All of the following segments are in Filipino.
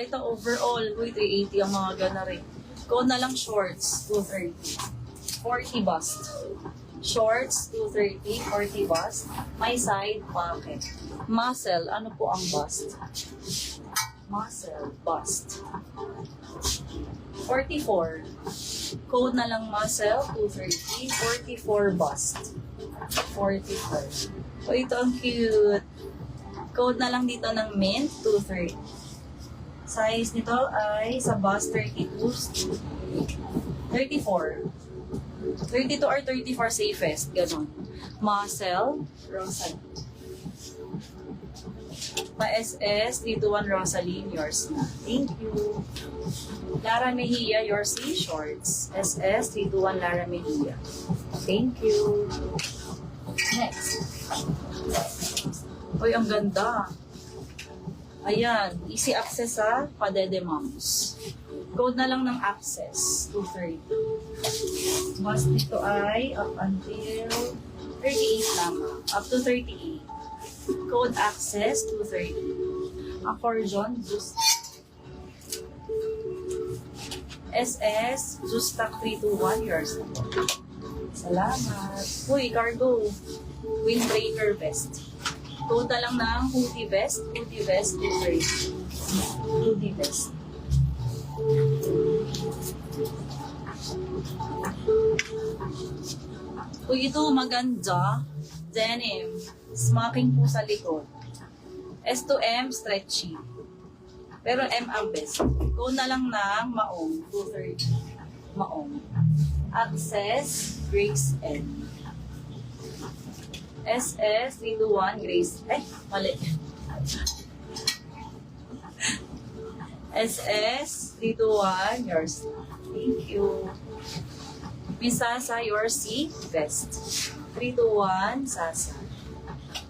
ito overall. Uy, 380 ang mga gana rin. Code na lang shorts, 230. 40 bust. Shorts, 230, 40 bust. My side, pocket. Muscle, ano po ang bust? Muscle, bust. 44. Code na lang muscle, 230. 44 bust. 44. So, ito ang cute. Code na lang dito ng mint, 230. Size nito ay sa bust, 32. 34. 32 or 34 safest. Ganon. Muscle, Rosalie. Pa-SS, 321 Rosaline, yours na. Thank you. Lara Mejia, yours is shorts. SS, 321 Lara Mejia. Thank you. Next. Uy, ang ganda. Ayan, easy access sa Padede Moms. Code na lang ng access, 230. Bust nito ay up until 38 lamang. Up to 38. Code access, 230. Accordion, Just. SS, Justak 321, yours na po. Salamat. Uy, cargo. Windbreaker vest. Code na lang ng hoodie vest. Hoodie vest, 230. Hoodie vest. Uy, ito maganda. Denim. Smocking po sa likod. S to M, stretchy. Pero M ang best. Code na lang ng maong, 230. Maong. Access, Grace N. SS, 321, Grace. Mali. SS, 321, yours. Thank you. Miss Sasa, your C, best. 321, Sasa.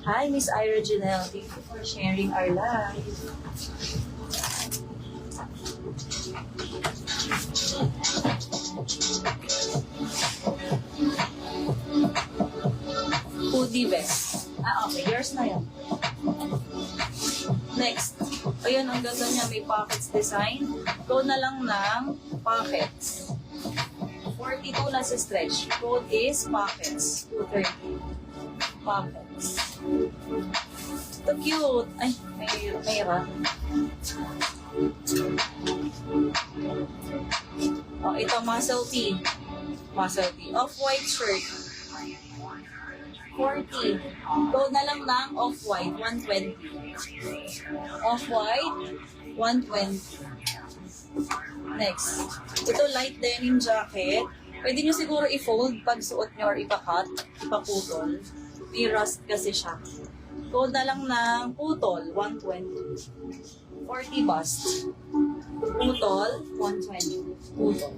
Hi, Miss Ira Janelle. Thank you for sharing our live. Hoodie vest. Okay. Yours na yan. Next. Ayan, ang ganda niya. May pockets design. Code na lang ng pockets. 42 na sa stretch. Code is pockets. 230. Pockets. Ito cute. Ay, may run. Oh, ito muscle tee. Muscle tee. Off-white shirt. 40. Code na lang ng off-white, 120. Off-white, 120. Next. Ito light denim jacket. Pwede nyo siguro i-fold pag suot nyo or ipakat, ipaputol. May rust kasi siya. Code na lang ng putol, 120. 40 bust. Putol, 120. Putol.